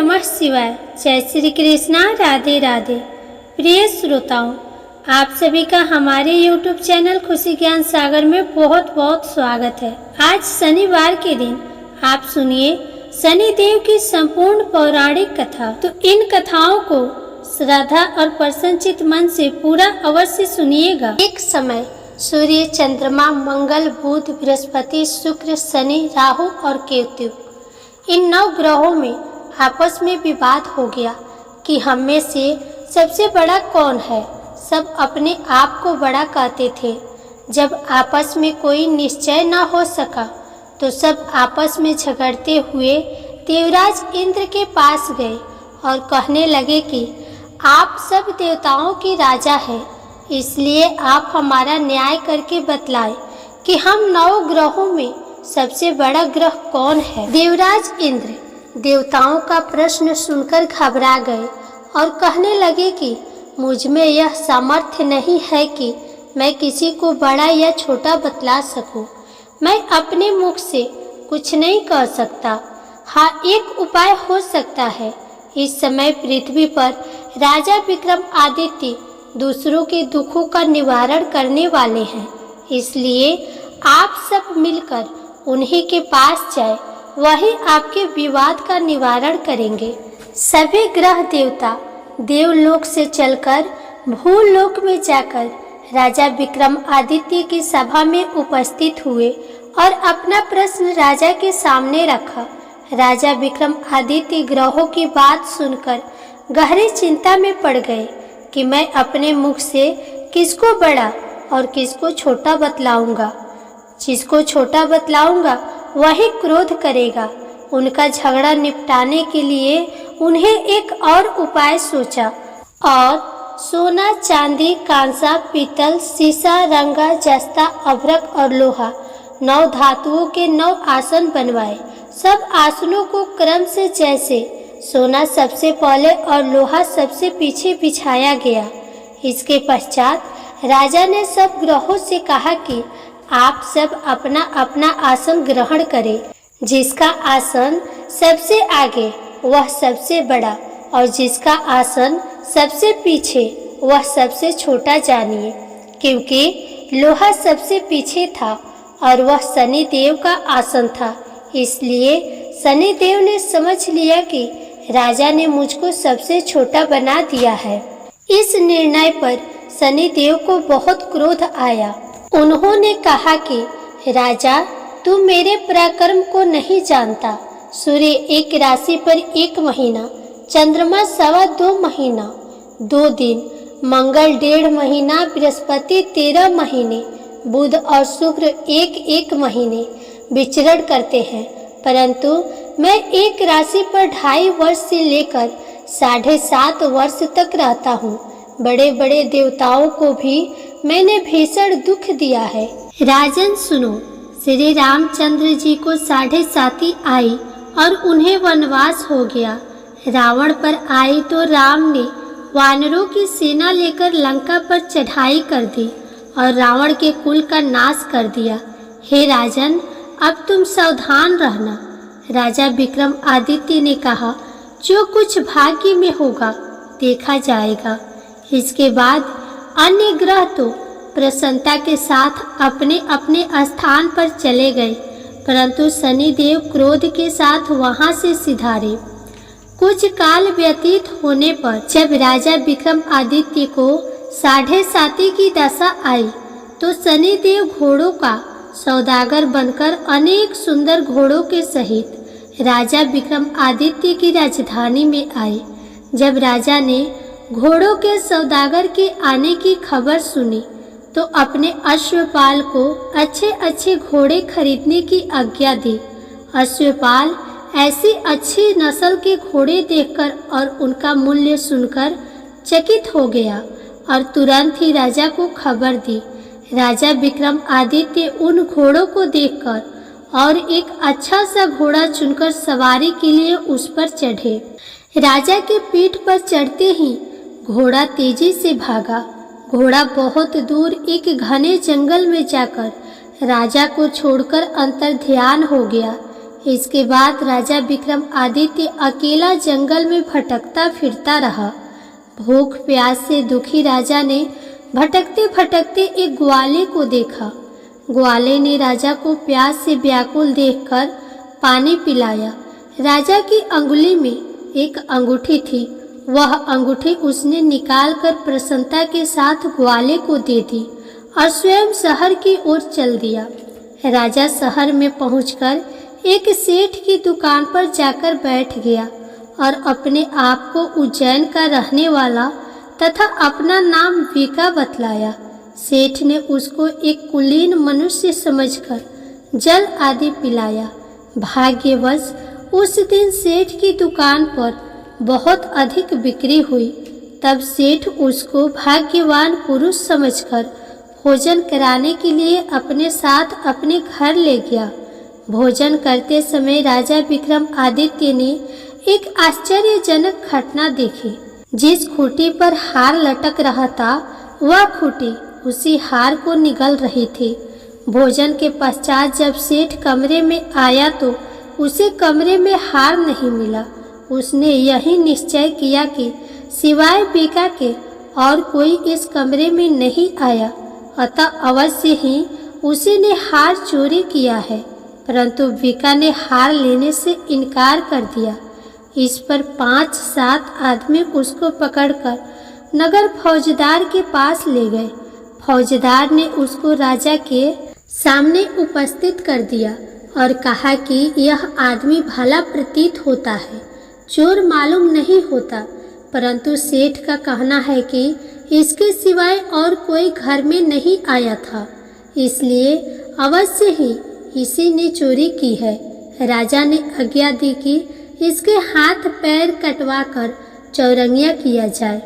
नमः शिवाय। जय श्री कृष्णा। राधे राधे। प्रिय श्रोताओं, आप सभी का हमारे YouTube चैनल खुशी ज्ञान सागर में बहुत बहुत स्वागत है। आज शनिवार के दिन आप सुनिए शनिदेव की संपूर्ण पौराणिक कथा। तो इन कथाओं को श्रद्धा और प्रसन्नचित मन से पूरा अवश्य सुनिएगा। एक समय सूर्य, चंद्रमा, मंगल, बुध, बृहस्पति, शुक्र, शनि, राहु और केतु, इन 9 ग्रहों में आपस में विवाद हो गया कि हम में से सबसे बड़ा कौन है। सब अपने आप को बड़ा कहते थे। जब आपस में कोई निश्चय न हो सका तो सब आपस में झगड़ते हुए देवराज इंद्र के पास गए और कहने लगे कि आप सब देवताओं के राजा हैं, इसलिए आप हमारा न्याय करके बतलाएं कि हम 9 ग्रहों में सबसे बड़ा ग्रह कौन है। देवराज इंद्र देवताओं का प्रश्न सुनकर घबरा गए और कहने लगे कि मुझ में यह सामर्थ्य नहीं है कि मैं किसी को बड़ा या छोटा बतला सकूं। मैं अपने मुख से कुछ नहीं कह सकता। हाँ, एक उपाय हो सकता है। इस समय पृथ्वी पर राजा विक्रमादित्य दूसरों के दुखों का निवारण करने वाले हैं, इसलिए आप सब मिलकर उन्हीं के पास जाए, वही आपके विवाद का निवारण करेंगे। सभी ग्रह देवता देवलोक से चलकर भूलोक में जाकर राजा विक्रमादित्य की सभा में उपस्थित हुए और अपना प्रश्न राजा के सामने रखा। राजा विक्रमादित्य ग्रहों की बात सुनकर गहरी चिंता में पड़ गए कि मैं अपने मुख से किसको बड़ा और किसको छोटा बतलाऊंगा। जिसको छोटा बतलाऊंगा वही क्रोध करेगा। उनका झगड़ा निपटाने के लिए उन्हें एक और उपाय सोचा और सोना, चांदी, कांसा, पीतल, सीसा, रंगा, जस्ता, अभ्रक और लोहा 9 धातुओं के 9 आसन बनवाए। सब आसनों को क्रम से जैसे सोना सबसे पहले और लोहा सबसे पीछे बिछाया गया। इसके पश्चात राजा ने सब ग्रहों से कहा कि आप सब अपना अपना आसन ग्रहण करें। जिसका आसन सबसे आगे वह सबसे बड़ा और जिसका आसन सबसे पीछे वह सबसे छोटा जानिए। क्योंकि लोहा सबसे पीछे था और वह शनिदेव का आसन था, इसलिए शनिदेव ने समझ लिया कि राजा ने मुझको सबसे छोटा बना दिया है। इस निर्णय पर शनिदेव को बहुत क्रोध आया। उन्होंने कहा कि राजा, तू मेरे पराक्रम को नहीं जानता। सूर्य एक राशि पर 1 महीना, चंद्रमा 2.25 महीना 2 दिन, मंगल 1.5 महीना, बृहस्पति 13 महीने, बुध और शुक्र 1 महीने विचरण करते हैं। परंतु मैं एक राशि पर 2.5 वर्ष से लेकर 7.5 वर्ष तक रहता हूँ। बड़े बड़े देवताओं को भी मैंने भीषण दुख दिया है। राजन सुनो, श्री रामचंद्र जी को 7.5 आई और उन्हें वनवास हो गया। रावण पर आई तो राम ने वानरों की सेना लेकर लंका पर चढ़ाई कर दी और रावण के कुल का नाश कर दिया। हे राजन, अब तुम सावधान रहना। राजा विक्रमादित्य ने कहा, जो कुछ भाग्य में होगा देखा जाएगा। इसके बाद अन्य ग्रह तो प्रसन्नता के साथ अपने अपने स्थान पर चले गए, परंतु शनिदेव क्रोध के साथ वहां से सिधारे। कुछ काल व्यतीत होने पर जब राजा विक्रमादित्य को 7.5 की दशा आई तो शनिदेव घोड़ों का सौदागर बनकर अनेक सुंदर घोड़ों के सहित राजा विक्रमादित्य की राजधानी में आए। जब राजा ने घोड़ों के सौदागर के आने की खबर सुनी तो अपने अश्वपाल को अच्छे अच्छे घोड़े खरीदने की आज्ञा दी। अश्वपाल ऐसी अच्छी नस्ल के घोड़े देखकर और उनका मूल्य सुनकर चकित हो गया और तुरंत ही राजा को खबर दी। राजा विक्रमादित्य उन घोड़ों को देखकर और एक अच्छा सा घोड़ा चुनकर सवारी के लिए उस पर चढ़े। राजा की पीठ पर चढ़ते ही घोड़ा तेजी से भागा। घोड़ा बहुत दूर एक घने जंगल में जाकर राजा को छोड़कर अंतर्ध्यान हो गया। इसके बाद राजा विक्रमादित्य अकेला जंगल में भटकता फिरता रहा। भूख प्यास से दुखी राजा ने भटकते भटकते एक ग्वाले को देखा। ग्वाले ने राजा को प्यास से व्याकुल देखकर पानी पिलाया। राजा की अंगुली में एक अंगूठी थी। वह अंगूठी उसने निकालकर प्रसन्नता के साथ ग्वाले को दे दी और स्वयं शहर की ओर चल दिया। राजा शहर में पहुंचकर एक सेठ की दुकान पर जाकर बैठ गया और अपने आप को उज्जैन का रहने वाला तथा अपना नाम वीका बतलाया। सेठ ने उसको एक कुलीन मनुष्य समझकर जल आदि पिलाया। भाग्यवश उस दिन सेठ की दुकान पर बहुत अधिक बिक्री हुई। तब सेठ उसको भाग्यवान पुरुष समझकर भोजन कराने के लिए अपने साथ अपने घर ले गया। भोजन करते समय राजा विक्रमादित्य ने एक आश्चर्यजनक घटना देखी। जिस खूंटी पर हार लटक रहा था वह खूंटी उसी हार को निगल रही थी। भोजन के पश्चात जब सेठ कमरे में आया तो उसे कमरे में हार नहीं मिला। उसने यही निश्चय किया कि सिवाय वीका के और कोई इस कमरे में नहीं आया, अतः अवश्य ही उसी ने हार चोरी किया है। परंतु वीका ने हार लेने से इनकार कर दिया। इस पर 5-7 आदमी उसको पकड़कर नगर फौजदार के पास ले गए। फौजदार ने उसको राजा के सामने उपस्थित कर दिया और कहा कि यह आदमी भला प्रतीत होता है, चोर मालूम नहीं होता, परंतु सेठ का कहना है कि इसके सिवाय और कोई घर में नहीं आया था, इसलिए अवश्य ही इसी ने चोरी की है। राजा ने आज्ञा दी कि इसके हाथ पैर कटवाकर चौरंगिया किया जाए।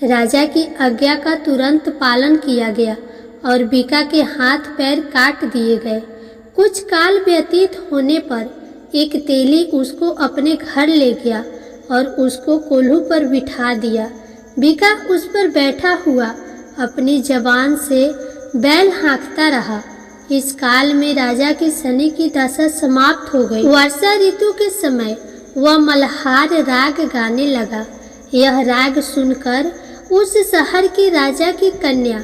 राजा की आज्ञा का तुरंत पालन किया गया और वीका के हाथ पैर काट दिए गए। कुछ काल व्यतीत होने पर एक तेली उसको अपने घर ले गया और उसको कोल्हू पर बिठा दिया। वीका उस पर बैठा हुआ अपनी जबान से बैल हाँकता रहा। इस काल में राजा की शनि की दशा समाप्त हो गई। वर्षा ऋतु के समय वह मल्हार राग गाने लगा। यह राग सुनकर उस शहर की राजा की कन्या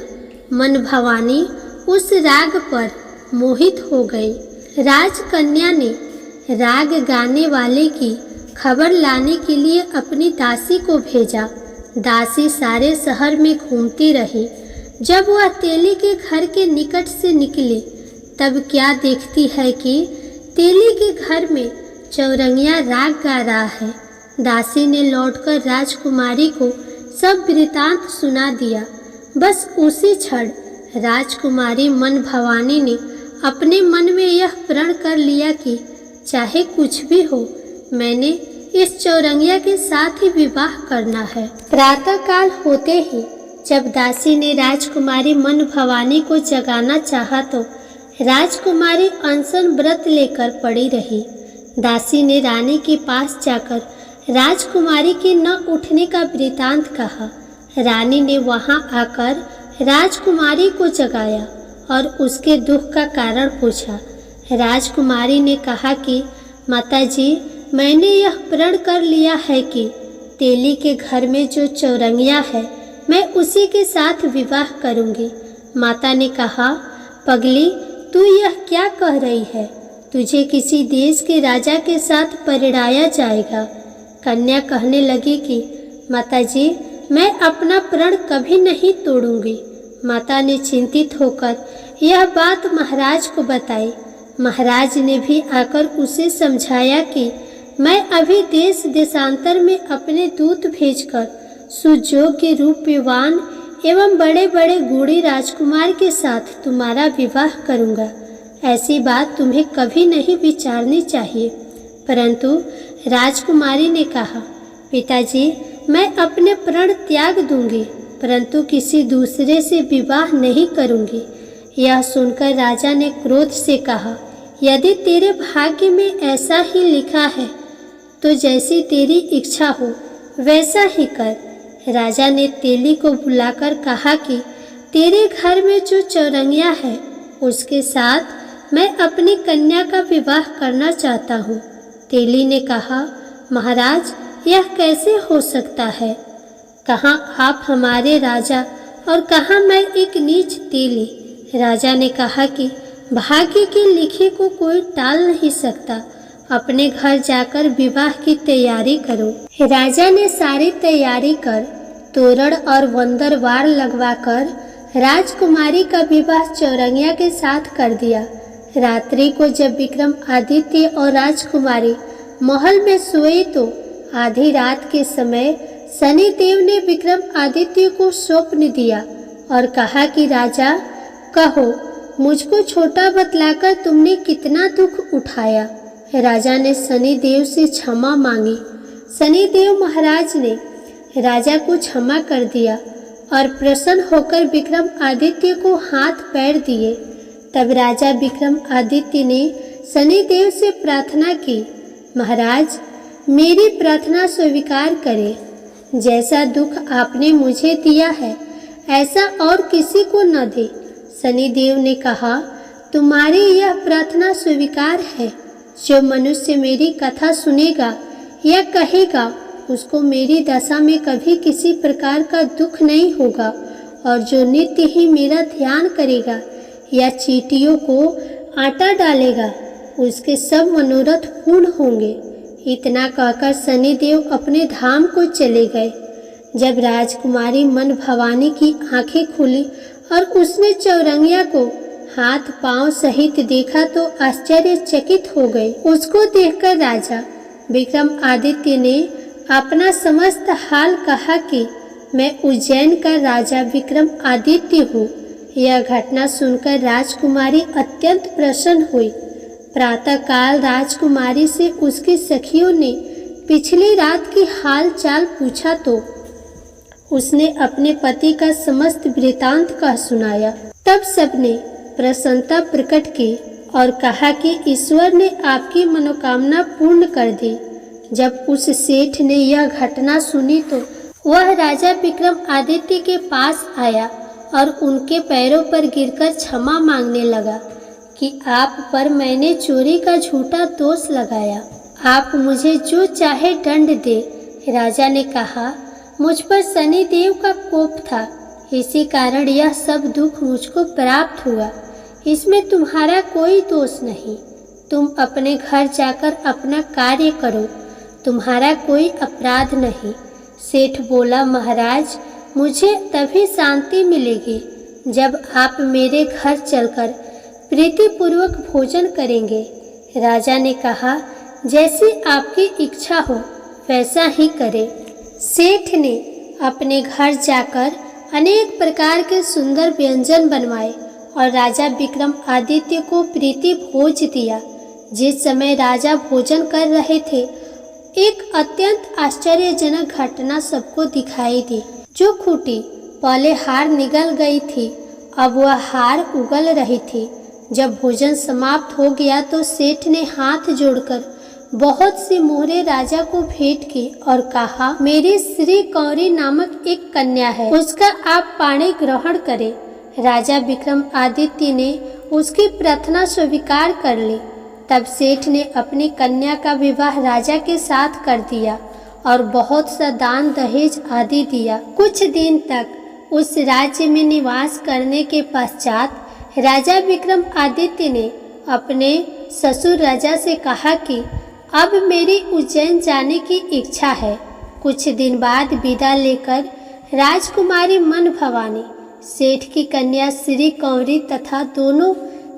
मन भवानी उस राग पर मोहित हो गई। राजकन्या ने राग गाने वाले की खबर लाने के लिए अपनी दासी को भेजा। दासी सारे शहर में घूमती रही। जब वह तेली के घर के निकट से निकली तब क्या देखती है कि तेली के घर में चौरंगिया राग गा रहा है। दासी ने लौटकर राजकुमारी को सब वृतांत सुना दिया। बस उसी क्षण राजकुमारी मन भवानी ने अपने मन में यह प्रण कर लिया कि चाहे कुछ भी हो, मैंने इस चौरंगिया के साथ ही विवाह करना है। प्रातःकाल होते ही जब दासी ने राजकुमारी मन भवानी को जगाना चाहा तो राजकुमारी अनशन व्रत लेकर पड़ी रही। दासी ने रानी के पास जाकर राजकुमारी के न उठने का वृतांत कहा। रानी ने वहां आकर राजकुमारी को जगाया और उसके दुख का कारण पूछा। राजकुमारी ने कहा कि माताजी, मैंने यह प्रण कर लिया है कि तेली के घर में जो चौरंगिया है मैं उसी के साथ विवाह करूंगी। माता ने कहा, पगली, तू यह क्या कह रही है? तुझे किसी देश के राजा के साथ परिणाया जाएगा। कन्या कहने लगी कि माताजी, मैं अपना प्रण कभी नहीं तोड़ूंगी। माता ने चिंतित होकर यह बात महाराज को बताई। महाराज ने भी आकर उसे समझाया कि मैं अभी देश देशांतर में अपने दूत भेजकर सुयोग्य रूपवान एवं बड़े बड़े गुणी राजकुमार के साथ तुम्हारा विवाह करूंगा। ऐसी बात तुम्हें कभी नहीं विचारनी चाहिए। परंतु राजकुमारी ने कहा, पिताजी, मैं अपने प्रण त्याग दूंगी, परंतु किसी दूसरे से विवाह नहीं करूंगी। यह सुनकर राजा ने क्रोध से कहा, यदि तेरे भाग्य में ऐसा ही लिखा है तो जैसी तेरी इच्छा हो वैसा ही कर। राजा ने तेली को बुलाकर कहा कि तेरे घर में जो चौरंगिया है उसके साथ मैं अपनी कन्या का विवाह करना चाहता हूँ। तेली ने कहा, महाराज, यह कैसे हो सकता है? कहाँ आप हमारे राजा और कहाँ मैं एक नीच तेली। राजा ने कहा कि भाग्य के लिखे को कोई टाल नहीं सकता। अपने घर जाकर विवाह की तैयारी करो। राजा ने सारी तैयारी कर तोरण और वंदरवार लगवाकर राजकुमारी का विवाह चौरंगिया के साथ कर दिया। रात्रि को जब विक्रमादित्य और राजकुमारी महल में सोए तो आधी रात के समय शनिदेव ने विक्रमादित्य को स्वप्न दिया और कहा कि राजा, कहो, मुझको छोटा बतलाकर तुमने कितना दुख उठाया। राजा ने शनिदेव से क्षमा मांगी। शनिदेव महाराज ने राजा को क्षमा कर दिया और प्रसन्न होकर विक्रमादित्य को हाथ पैर दिए। तब राजा विक्रमादित्य ने शनिदेव से प्रार्थना की, महाराज, मेरी प्रार्थना स्वीकार करें। जैसा दुख आपने मुझे दिया है ऐसा और किसी को न दे। शनिदेव ने कहा, तुम्हारी यह प्रार्थना स्वीकार है। जो मनुष्य मेरी कथा सुनेगा या कहेगा उसको मेरी दशा में कभी किसी प्रकार का दुख नहीं होगा, और जो नित्य ही मेरा ध्यान करेगा या चींटियों को आटा डालेगा उसके सब मनोरथ पूर्ण होंगे। इतना कहकर शनिदेव अपने धाम को चले गए। जब राजकुमारी मन भवानी की आंखें खुली और उसने चौरंगिया को हाथ पांव सहित देखा तो आश्चर्यचकित हो गए। उसको देखकर राजा विक्रमादित्य ने अपना समस्त हाल कहा कि मैं उज्जैन का राजा विक्रमादित्य हूँ। यह घटना सुनकर राजकुमारी अत्यंत प्रसन्न हुई। प्रातःकाल राजकुमारी से उसकी सखियों ने पिछली रात की हाल चाल पूछा तो उसने अपने पति का समस्त वृतांत कह सुनाया। तब सबने प्रसन्नता प्रकट की और कहा कि ईश्वर ने आपकी मनोकामना पूर्ण कर दी। जब उस सेठ ने यह घटना सुनी तो वह राजा विक्रमादित्य के पास आया और उनके पैरों पर गिरकर क्षमा मांगने लगा कि आप पर मैंने चोरी का झूठा दोष लगाया। आप मुझे जो चाहे दंड दे। राजा ने कहा, मुझ पर शनिदेव का कोप था, इसी कारण यह सब दुख मुझको प्राप्त हुआ। इसमें तुम्हारा कोई दोष नहीं। तुम अपने घर जाकर अपना कार्य करो, तुम्हारा कोई अपराध नहीं। सेठ बोला, महाराज, मुझे तभी शांति मिलेगी जब आप मेरे घर चलकर प्रीतिपूर्वक भोजन करेंगे। राजा ने कहा, जैसी आपकी इच्छा हो वैसा ही करे। सेठ ने अपने घर जाकर अनेक प्रकार के सुंदर व्यंजन बनवाए और राजा विक्रमादित्य को प्रीति भोज दिया। जिस समय राजा भोजन कर रहे थे एक अत्यंत आश्चर्यजनक घटना सबको दिखाई दी। जो खूंटी पहले हार निगल गई थी अब वह हार उगल रही थी। जब भोजन समाप्त हो गया तो सेठ ने हाथ जोड़कर बहुत सी मोहरे राजा को भेंट की और कहा, मेरी श्री कौरी नामक एक कन्या है, उसका आप पाणी ग्रहण करें। राजा विक्रमादित्य ने उसकी प्रार्थना स्वीकार कर ली। तब सेठ ने अपनी कन्या का विवाह राजा के साथ कर दिया और बहुत सा दान दहेज आदि दिया। कुछ दिन तक उस राज्य में निवास करने के पश्चात राजा विक्रमादित्य ने अपने ससुर राजा से कहा कि अब मेरी उज्जैन जाने की इच्छा है। कुछ दिन बाद विदा लेकर राजकुमारी मन भवानी, सेठ की कन्या श्री कौरी तथा दोनों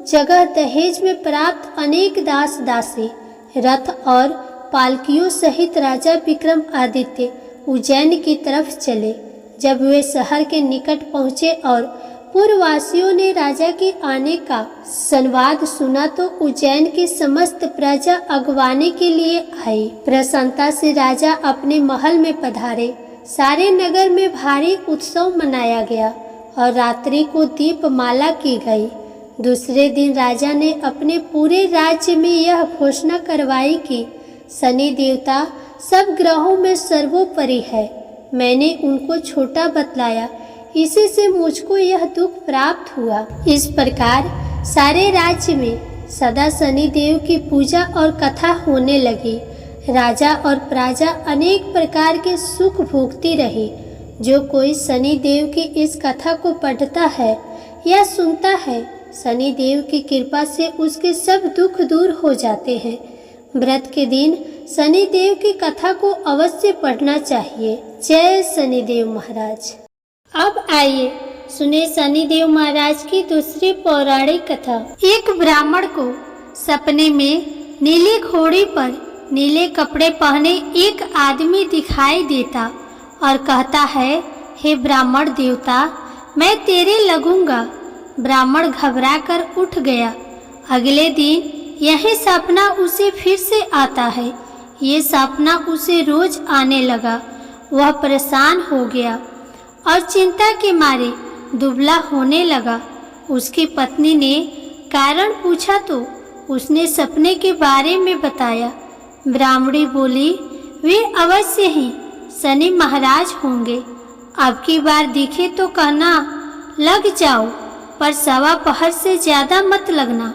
जगह दहेज में प्राप्त अनेक दास दासी, रथ और पालकियों सहित राजा विक्रमादित्य उज्जैन की तरफ चले। जब वे शहर के निकट पहुँचे और पूर्ववासियों ने राजा के आने का संवाद सुना तो उज्जैन की समस्त प्रजा अगवाने के लिए आई। प्रसन्नता से राजा अपने महल में पधारे। सारे नगर में भारी उत्सव मनाया गया और रात्रि को दीपमाला की गई। दूसरे दिन राजा ने अपने पूरे राज्य में यह घोषणा करवाई कि शनि देवता सब ग्रहों में सर्वोपरि है। मैंने उनको छोटा बतलाया, इसी से मुझको यह दुख प्राप्त हुआ। इस प्रकार सारे राज्य में सदा शनिदेव की पूजा और कथा होने लगी। राजा और प्रजा अनेक प्रकार के सुख भोगती रही। जो कोई शनिदेव की इस कथा को पढ़ता है या सुनता है, शनिदेव की कृपा से उसके सब दुख दूर हो जाते हैं। व्रत के दिन शनिदेव की कथा को अवश्य पढ़ना चाहिए। जय शनिदेव महाराज। अब आइए सुने शनिदेव महाराज की दूसरी पौराणिक कथा। एक ब्राह्मण को सपने में नीली घोड़ी पर नीले कपड़े पहने एक आदमी दिखाई देता और कहता है, हे ब्राह्मण देवता, मैं तेरे लगूंगा। ब्राह्मण घबराकर उठ गया। अगले दिन यही सपना उसे फिर से आता है। ये सपना उसे रोज आने लगा। वह परेशान हो गया और चिंता के मारे दुबला होने लगा। उसकी पत्नी ने कारण पूछा तो उसने सपने के बारे में बताया। ब्राह्मणी बोली, वे अवश्य ही शनि महाराज होंगे। अब की बार दिखे तो कहना, लग जाओ, पर सवा पहर से ज़्यादा मत लगना।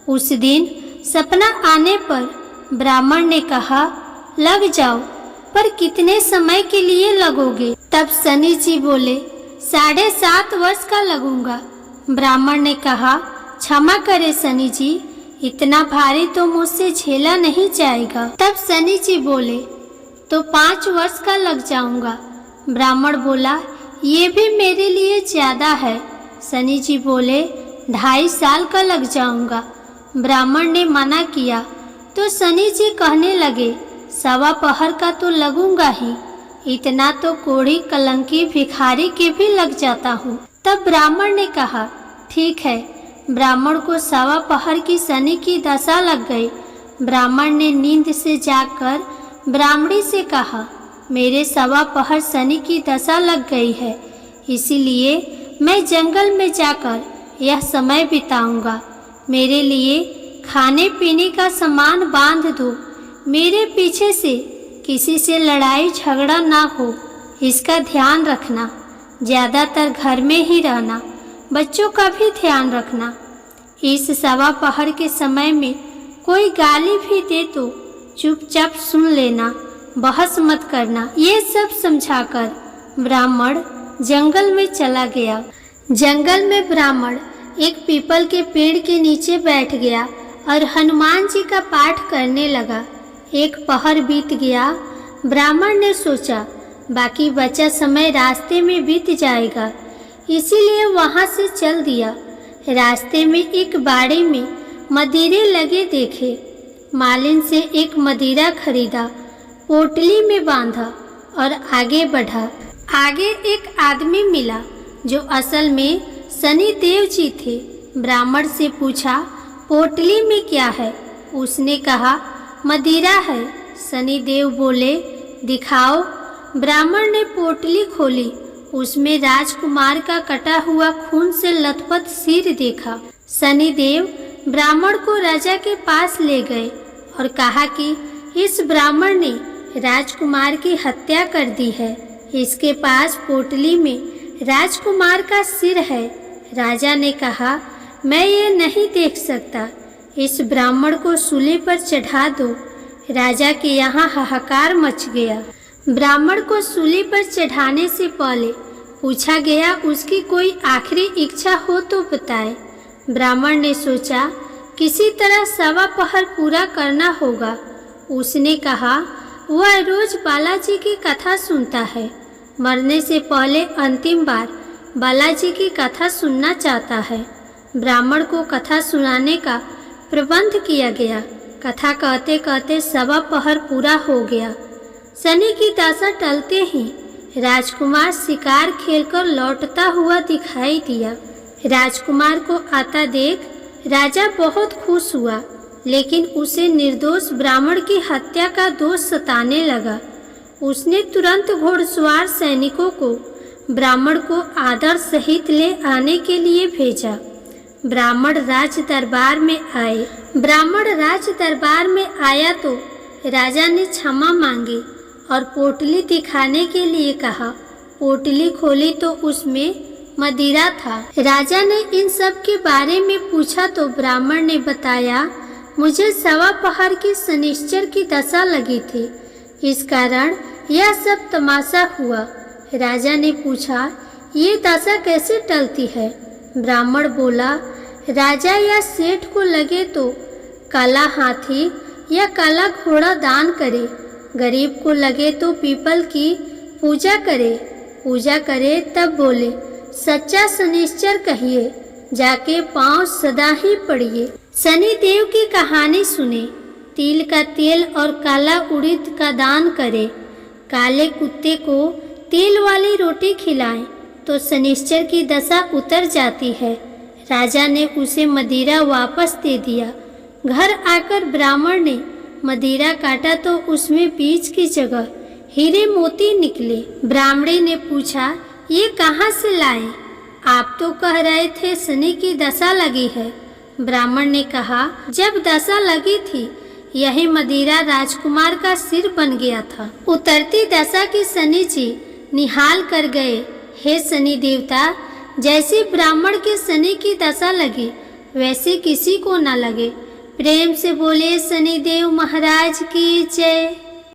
उस दिन सपना आने पर ब्राह्मण ने कहा, लग जाओ, पर कितने समय के लिए लगोगे? तब शनि जी बोले, 7.5 वर्ष का लगूंगा। ब्राह्मण ने कहा, क्षमा करे शनि जी, इतना भारी तो मुझसे झेला नहीं जाएगा। तब शनि जी बोले, तो 5 वर्ष का लग जाऊंगा। ब्राह्मण बोला, ये भी मेरे लिए ज्यादा है। शनि जी बोले, 2.5 साल का लग जाऊंगा। ब्राह्मण ने मना किया तो शनि जी कहने लगे, सवा पहर का तो लगूंगा ही, इतना तो कोढ़ी कलंकी भिखारी के भी लग जाता हूँ। तब ब्राह्मण ने कहा, ठीक है। ब्राह्मण को सवा पहर की शनि की दशा लग गई। ब्राह्मण ने नींद से जागकर ब्राह्मणी से कहा, मेरे सवा पहर शनि की दशा लग गई है, इसीलिए मैं जंगल में जाकर यह समय बिताऊंगा। मेरे लिए खाने पीने का सामान बांध दो। मेरे पीछे से किसी से लड़ाई झगड़ा ना हो, इसका ध्यान रखना। ज़्यादातर घर में ही रहना, बच्चों का भी ध्यान रखना। इस सवा पहर के समय में कोई गाली भी दे तो चुपचाप सुन लेना, बहस मत करना। ये सब समझाकर ब्राह्मण जंगल में चला गया। जंगल में ब्राह्मण एक पीपल के पेड़ के नीचे बैठ गया और हनुमान जी का पाठ करने लगा। एक पहर बीत गया। ब्राह्मण ने सोचा, बाकी बचा समय रास्ते में बीत जाएगा, इसीलिए वहां से चल दिया। रास्ते में एक बाड़े में मदिरे लगे देखे। मालिन से एक मदिरा खरीदा, पोटली में बांधा और आगे बढ़ा। आगे एक आदमी मिला जो असल में शनि देव जी थे। ब्राह्मण से पूछा, पोटली में क्या है? उसने कहा, मदिरा है। शनि देव बोले, दिखाओ। ब्राह्मण ने पोटली खोली। उसमें राजकुमार का कटा हुआ खून से लथपथ सिर देखा। शनि देव ब्राह्मण को राजा के पास ले गए और कहा कि इस ब्राह्मण ने राजकुमार की हत्या कर दी है। इसके पास पोटली में राजकुमार का सिर है। राजा ने कहा, मैं ये नहीं देख सकता, इस ब्राह्मण को सूली पर चढ़ा दो। राजा के यहाँ हाहाकार मच गया। ब्राह्मण को सूली पर चढ़ाने से पहले पूछा गया, उसकी कोई आखिरी इच्छा हो तो बताए। ब्राह्मण ने सोचा, किसी तरह सवा पहर पूरा करना होगा। उसने कहा, वह रोज बालाजी की कथा सुनता है, मरने से पहले अंतिम बार बालाजी की कथा सुनना चाहता है। ब्राह्मण को कथा सुनाने का प्रबंध किया गया। कथा कहते कहते सवा पहर पूरा हो गया। शनि की दशा टलते ही राजकुमार शिकार खेलकर लौटता हुआ दिखाई दिया। राजकुमार को आता देख राजा बहुत खुश हुआ, लेकिन उसे निर्दोष ब्राह्मण की हत्या का दोष सताने लगा। उसने तुरंत घोड़सवार सैनिकों को ब्राह्मण को आदर सहित ले आने के लिए भेजा। ब्राह्मण राज दरबार में आए। ब्राह्मण राज दरबार में आया तो राजा ने क्षमा मांगी और पोटली दिखाने के लिए कहा। पोटली खोली तो उसमें मदिरा था। राजा ने इन सब के बारे में पूछा तो ब्राह्मण ने बताया, मुझे सवा पहर की शनिश्चर की दशा लगी थी, इस कारण यह सब तमाशा हुआ। राजा ने पूछा, ये दशा कैसे टलती है? ब्राह्मण बोला, राजा या सेठ को लगे तो काला हाथी या काला घोड़ा दान करे, गरीब को लगे तो पीपल की पूजा करे तब बोले, सच्चा शनिश्चर कहिए, जाके पांव सदा ही पड़िए। शनि देव की कहानी सुने, तिल का तेल और काला उड़द का दान करे, काले कुत्ते को तेल वाली रोटी खिलाएं तो शनिश्चर की दशा उतर जाती है। राजा ने उसे मदिरा वापस दे दिया। घर आकर ब्राह्मण ने मदिरा काटा तो उसमें बीज की जगह हीरे मोती निकले। ब्राह्मणी ने पूछा, ये कहाँ से लाए? आप तो कह रहे थे शनि की दशा लगी है। ब्राह्मण ने कहा, जब दशा लगी थी यही मदिरा राजकुमार का सिर बन गया था। उतरती दशा की शनि जी निहाल कर गए। हे शनि देवता, जैसी ब्राह्मण के शनि की दशा लगी वैसे किसी को न लगे। प्रेम से बोले शनि देव महाराज की जय।